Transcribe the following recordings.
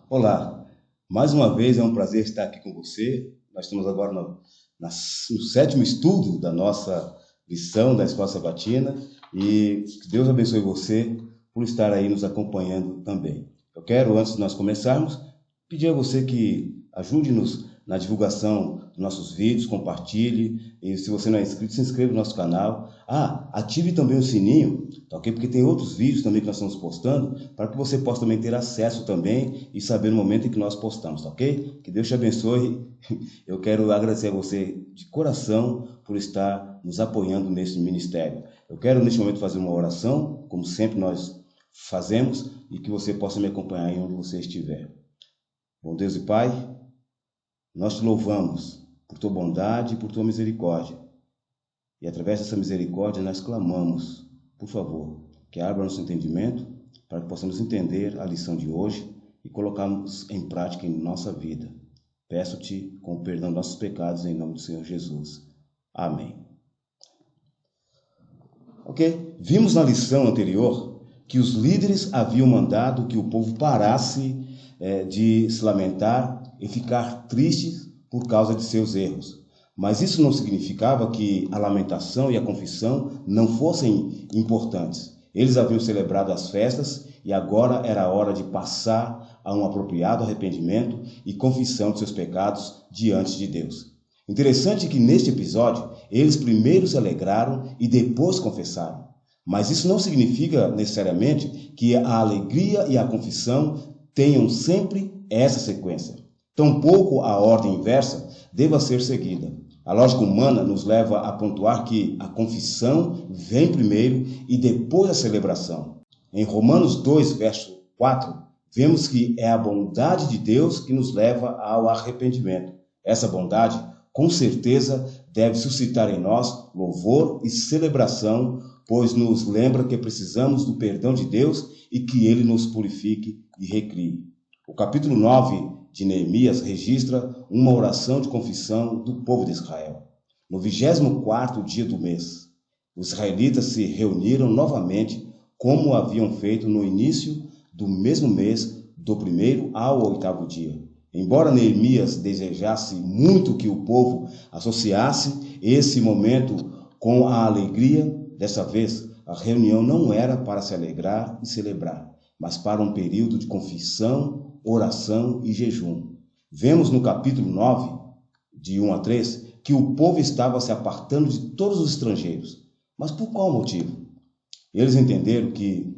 Olá, mais uma vez é um prazer estar aqui com você. Nós estamos agora no sétimo estudo da nossa lição da Escola Sabatina e que Deus abençoe você por estar aí nos acompanhando também. Eu quero, antes de nós começarmos, pedir a você que ajude-nos na divulgação dos nossos vídeos, compartilhe, e se você não é inscrito, se inscreva no nosso canal. Ative também o sininho, tá ok? Porque tem outros vídeos também que nós estamos postando, para que você possa também ter acesso também e saber no momento em que nós postamos, tá ok? Que Deus te abençoe. Eu quero agradecer a você de coração por estar nos apoiando nesse ministério. Eu quero neste momento fazer uma oração, como sempre nós fazemos, e que você possa me acompanhar em onde você estiver. Bom Deus e Pai, nós te louvamos por tua bondade e por tua misericórdia. E através dessa misericórdia nós clamamos, por favor, que abra nosso entendimento para que possamos entender a lição de hoje e colocarmos em prática em nossa vida. Peço-te com o perdão dos nossos pecados em nome do Senhor Jesus. Amém. Ok? Vimos na lição anterior que os líderes haviam mandado que o povo parasse de se lamentar e ficar tristes por causa de seus erros. Mas isso não significava que a lamentação e a confissão não fossem importantes. Eles haviam celebrado as festas e agora era a hora de passar a um apropriado arrependimento e confissão de seus pecados diante de Deus. Interessante que neste episódio eles primeiro se alegraram e depois confessaram. Mas isso não significa necessariamente que a alegria e a confissão tenham sempre essa sequência. Tampouco a ordem inversa deva ser seguida. A lógica humana nos leva a pontuar que a confissão vem primeiro e depois a celebração. Em Romanos 2, verso 4, vemos que é a bondade de Deus que nos leva ao arrependimento. Essa bondade, com certeza, deve suscitar em nós louvor e celebração, pois nos lembra que precisamos do perdão de Deus e que Ele nos purifique e recrie. O capítulo 9 de Neemias registra uma oração de confissão do povo de Israel. No 24º dia do mês, os israelitas se reuniram novamente como haviam feito no início do mesmo mês, do 1º ao 8º dia. Embora Neemias desejasse muito que o povo associasse esse momento com a alegria, dessa vez a reunião não era para se alegrar e celebrar, mas para um período de confissão, oração e jejum. Vemos no capítulo 9, de 1 a 3, que o povo estava se apartando de todos os estrangeiros. Mas por qual motivo? Eles entenderam que,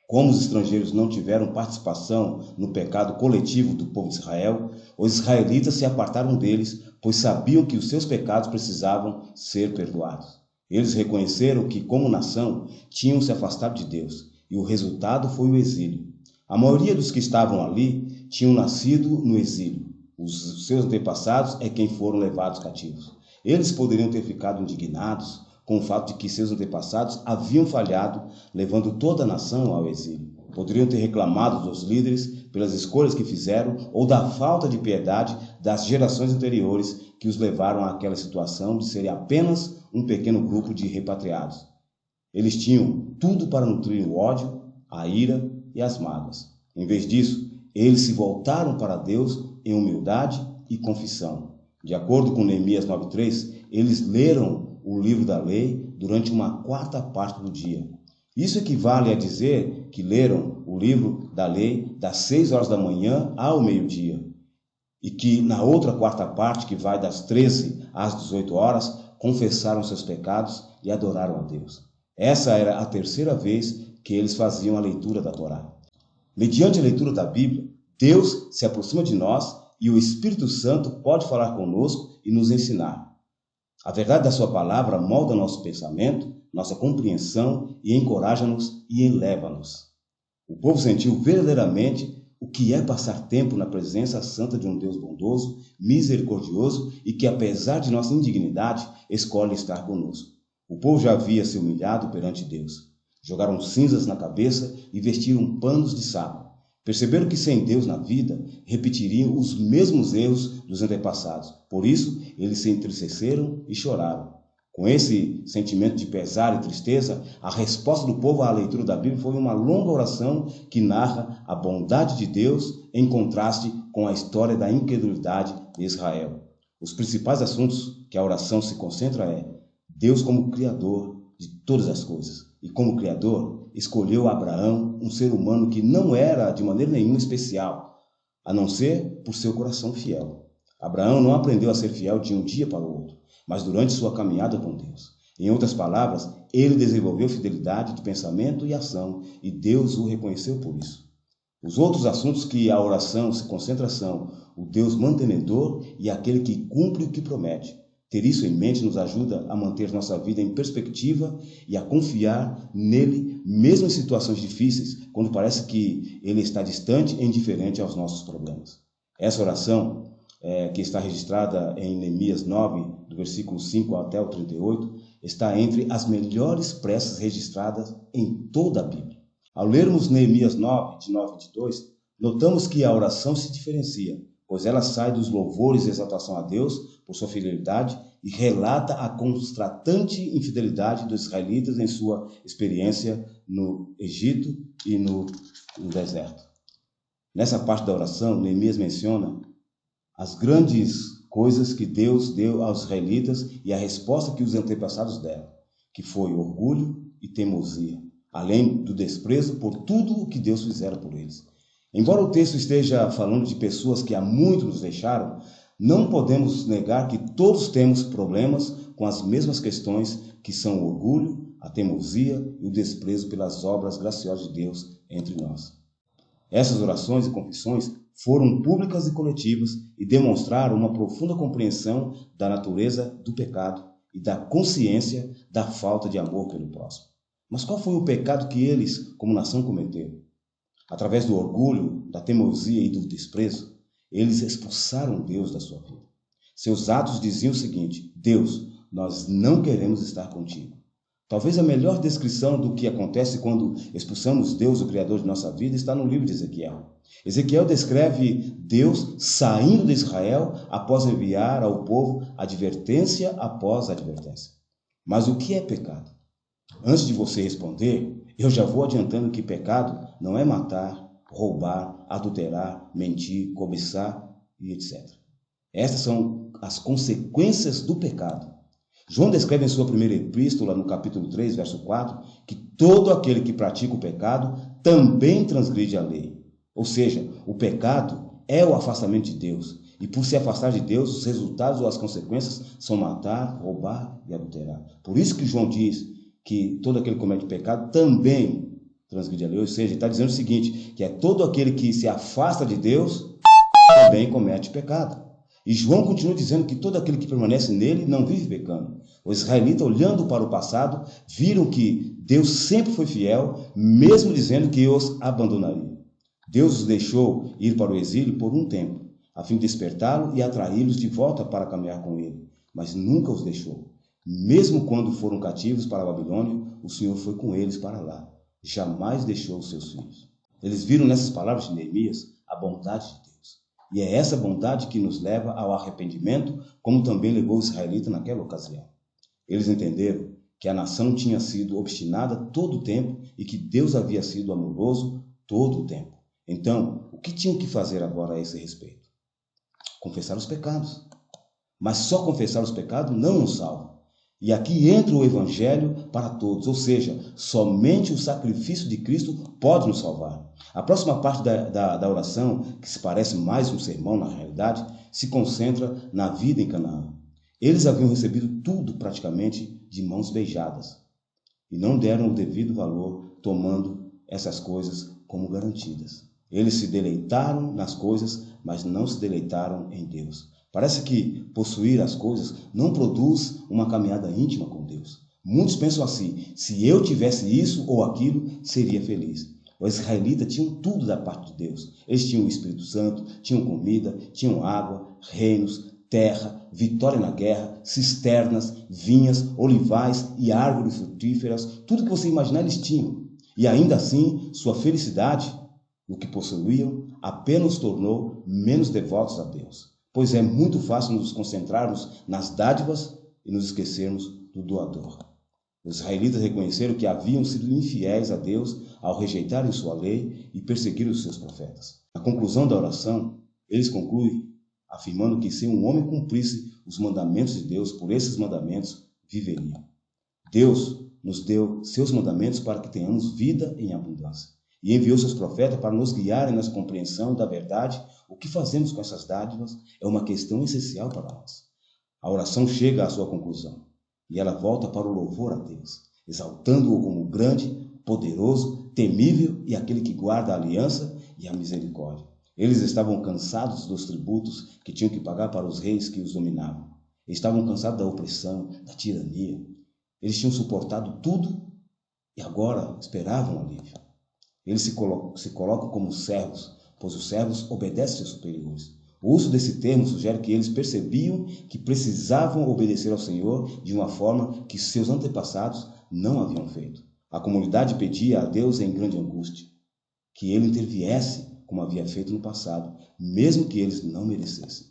como os estrangeiros não tiveram participação no pecado coletivo do povo de Israel, os israelitas se apartaram deles, pois sabiam que os seus pecados precisavam ser perdoados. Eles reconheceram que, como nação, tinham se afastado de Deus, e o resultado foi o exílio. A maioria dos que estavam ali tinham nascido no exílio. Os seus antepassados é quem foram levados cativos. Eles poderiam ter ficado indignados com o fato de que seus antepassados haviam falhado, levando toda a nação ao exílio. Poderiam ter reclamado dos líderes pelas escolhas que fizeram ou da falta de piedade das gerações anteriores que os levaram àquela situação de serem apenas um pequeno grupo de repatriados. Eles tinham tudo para nutrir o ódio, a ira e as mágoas. Em vez disso, eles se voltaram para Deus em humildade e confissão. De acordo com Neemias 9:3, eles leram o livro da lei durante uma quarta parte do dia. Isso equivale a dizer que leram o livro da lei das 6 horas da manhã ao meio-dia. E que na outra quarta parte, que vai das 13 às 18 horas, confessaram seus pecados e adoraram a Deus. Essa era a terceira vez que eles faziam a leitura da Torá. Mediante a leitura da Bíblia, Deus se aproxima de nós e o Espírito Santo pode falar conosco e nos ensinar. A verdade da sua palavra molda nosso pensamento, nossa compreensão e encoraja-nos e eleva-nos. O povo sentiu verdadeiramente o que é passar tempo na presença santa de um Deus bondoso, misericordioso e que, apesar de nossa indignidade, escolhe estar conosco. O povo já havia se humilhado perante Deus. Jogaram cinzas na cabeça e vestiram panos de saco. Perceberam que sem Deus na vida, repetiriam os mesmos erros dos antepassados. Por isso, eles se entristeceram e choraram. Com esse sentimento de pesar e tristeza, a resposta do povo à leitura da Bíblia foi uma longa oração que narra a bondade de Deus em contraste com a história da incredulidade de Israel. Os principais assuntos que a oração se concentra é Deus como Criador de todas as coisas. E como Criador, escolheu Abraão, um ser humano que não era de maneira nenhuma especial, a não ser por seu coração fiel. Abraão não aprendeu a ser fiel de um dia para o outro, mas durante sua caminhada com Deus. Em outras palavras, ele desenvolveu fidelidade de pensamento e ação, e Deus o reconheceu por isso. Os outros assuntos que a oração se concentra são o Deus mantenedor e aquele que cumpre o que promete. Ter isso em mente nos ajuda a manter nossa vida em perspectiva e a confiar nele, mesmo em situações difíceis, quando parece que ele está distante e indiferente aos nossos problemas. Essa oração, que está registrada em Neemias 9, do versículo 5 até o 38, está entre as melhores preces registradas em toda a Bíblia. Ao lermos Neemias 9, de 9 a 22, notamos que a oração se diferencia, pois ela sai dos louvores e exaltação a Deus por sua fidelidade e relata a constratante infidelidade dos israelitas em sua experiência no Egito e no deserto. Nessa parte da oração, Neemias menciona as grandes coisas que Deus deu aos israelitas e a resposta que os antepassados deram, que foi orgulho e teimosia, além do desprezo por tudo o que Deus fizera por eles. Embora o texto esteja falando de pessoas que há muito nos deixaram, não podemos negar que todos temos problemas com as mesmas questões que são o orgulho, a teimosia e o desprezo pelas obras graciosas de Deus entre nós. Essas orações e confissões foram públicas e coletivas e demonstraram uma profunda compreensão da natureza do pecado e da consciência da falta de amor pelo próximo. Mas qual foi o pecado que eles, como nação, cometeram? Através do orgulho, da teimosia e do desprezo, eles expulsaram Deus da sua vida. Seus atos diziam o seguinte: Deus, nós não queremos estar contigo. Talvez a melhor descrição do que acontece quando expulsamos Deus, o Criador de nossa vida, está no livro de Ezequiel. Ezequiel descreve Deus saindo de Israel após enviar ao povo advertência após advertência. Mas o que é pecado? Antes de você responder, eu já vou adiantando que pecado não é matar, roubar, adulterar, mentir, cobiçar e etc. Essas são as consequências do pecado. João descreve em sua primeira epístola, no capítulo 3, verso 4, que todo aquele que pratica o pecado também transgride a lei. Ou seja, o pecado é o afastamento de Deus. E por se afastar de Deus, os resultados ou as consequências são matar, roubar e adulterar. Por isso que João diz que todo aquele que comete pecado também transgride a lei. Ou seja, ele está dizendo o seguinte, que é todo aquele que se afasta de Deus também comete pecado. E João continua dizendo que todo aquele que permanece nele não vive pecando. Os israelitas, olhando para o passado, viram que Deus sempre foi fiel, mesmo dizendo que os abandonaria. Deus os deixou ir para o exílio por um tempo, a fim de despertá-lo e atraí-los de volta para caminhar com ele. Mas nunca os deixou. Mesmo quando foram cativos para a Babilônia, o Senhor foi com eles para lá. Jamais deixou os seus filhos. Eles viram nessas palavras de Neemias a bondade de Deus. E é essa bondade que nos leva ao arrependimento, como também levou os israelitas naquela ocasião. Eles entenderam que a nação tinha sido obstinada todo o tempo e que Deus havia sido amoroso todo o tempo. Então, o que tinham que fazer agora a esse respeito? Confessar os pecados. Mas só confessar os pecados não nos salva. E aqui entra o Evangelho para todos, ou seja, somente o sacrifício de Cristo pode nos salvar. A próxima parte da oração, que se parece mais um sermão na realidade, se concentra na vida em Canaã. Eles haviam recebido tudo praticamente de mãos beijadas e não deram o devido valor, tomando essas coisas como garantidas. Eles se deleitaram nas coisas, mas não se deleitaram em Deus. Parece que possuir as coisas não produz uma caminhada íntima com Deus. Muitos pensam assim: se eu tivesse isso ou aquilo, seria feliz. Os israelitas tinham tudo da parte de Deus. Eles tinham o Espírito Santo, tinham comida, tinham água, reinos, terra, vitória na guerra, cisternas, vinhas, olivais e árvores frutíferas. Tudo que você imaginar eles tinham. E ainda assim, sua felicidade, o que possuíam, apenas os tornou menos devotos a Deus. Pois é muito fácil nos concentrarmos nas dádivas e nos esquecermos do doador. Os israelitas reconheceram que haviam sido infiéis a Deus ao rejeitarem sua lei e perseguir os seus profetas. Na conclusão da oração, eles concluem afirmando que se um homem cumprisse os mandamentos de Deus, por esses mandamentos viveria. Deus nos deu seus mandamentos para que tenhamos vida em abundância. E enviou seus profetas para nos guiarem na compreensão da verdade. O que fazemos com essas dádivas é uma questão essencial para nós. A oração chega à sua conclusão e ela volta para o louvor a Deus, exaltando-o como grande, poderoso, temível e aquele que guarda a aliança e a misericórdia. Eles estavam cansados dos tributos que tinham que pagar para os reis que os dominavam. Estavam cansados da opressão, da tirania. Eles tinham suportado tudo e agora esperavam alívio. Eles se colocam como servos, pois os servos obedecem aos superiores. O uso desse termo sugere que eles percebiam que precisavam obedecer ao Senhor de uma forma que seus antepassados não haviam feito. A comunidade pedia a Deus em grande angústia que ele interviesse como havia feito no passado, mesmo que eles não merecessem.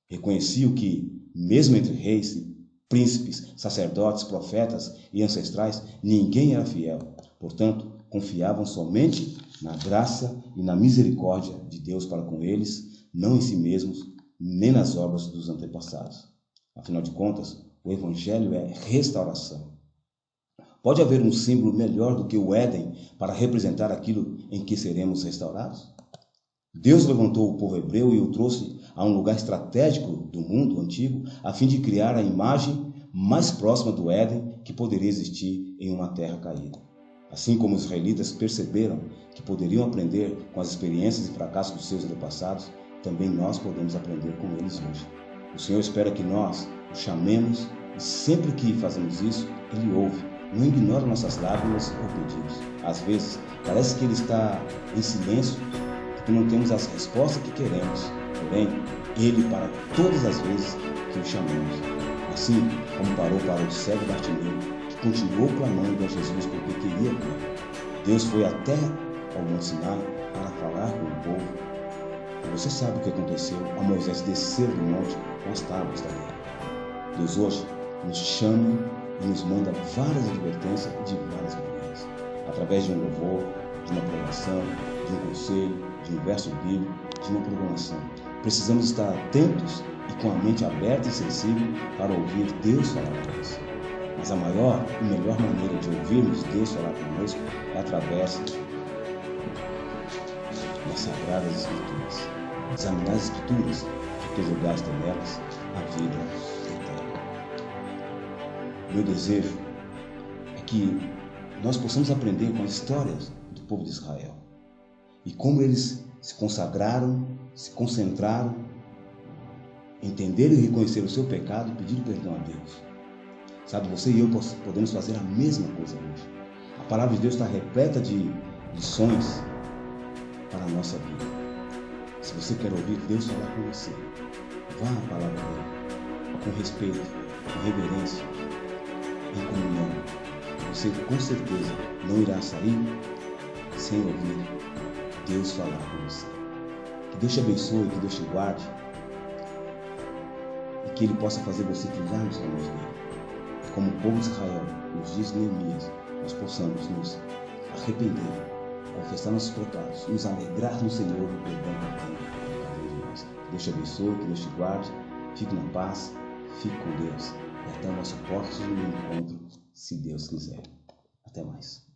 Reconheciam que, mesmo entre reis, príncipes, sacerdotes, profetas e ancestrais, ninguém era fiel. Portanto, confiavam somente na graça e na misericórdia de Deus para com eles, não em si mesmos, nem nas obras dos antepassados. Afinal de contas, o Evangelho é restauração. Pode haver um símbolo melhor do que o Éden para representar aquilo em que seremos restaurados? Deus levantou o povo hebreu e o trouxe a um lugar estratégico do mundo antigo, a fim de criar a imagem mais próxima do Éden que poderia existir em uma terra caída. Assim como os israelitas perceberam que poderiam aprender com as experiências e fracassos dos seus antepassados, também nós podemos aprender com eles hoje. O Senhor espera que nós o chamemos e sempre que fazemos isso, Ele ouve. Não ignora nossas lágrimas ou pedidos. Às vezes, parece que Ele está em silêncio, porque não temos as respostas que queremos. Porém, Ele para todas as vezes que o chamamos. Assim como parou para o cego Bartimeu, que continuou clamando a Jesus porque queria ver. Deus foi até ao Monte Sinai para falar com o povo. E você sabe o que aconteceu ao Moisés descer do monte com as tábuas da lei. Deus hoje nos chama e nos manda várias advertências de várias maneiras. Através de um louvor, de uma pregação, de um conselho, de um verso bíblico, de uma programação. Precisamos estar atentos e com a mente aberta e sensível para ouvir Deus falar conosco. Mas a maior e melhor maneira de ouvirmos Deus falar conosco é através das Sagradas Escrituras. Examinar as Escrituras, porque julgaste nelas a vida eterna. Meu desejo é que nós possamos aprender com as histórias do povo de Israel e como eles se consagraram, se concentraram, entenderam e reconheceram o seu pecado e pediram perdão a Deus. Sabe, você e eu podemos fazer a mesma coisa hoje. A palavra de Deus está repleta de lições para a nossa vida. Se você quer ouvir Deus falar com você, vá à palavra dele, com respeito, com reverência, em comunhão. Você com certeza não irá sair sem ouvir Deus falar com você. Que Deus te abençoe, que Deus te guarde e que Ele possa fazer você trilhar nos caminhos dele. E como o povo de Israel, nos dias de Neemias, nós possamos nos arrepender, confessar nossos pecados, nos alegrar no Senhor e perdão que tem por cada um de nós. Que Deus te abençoe, que Deus te guarde, fique na paz, fique com Deus e até o nosso próximo encontro, se Deus quiser. Até mais.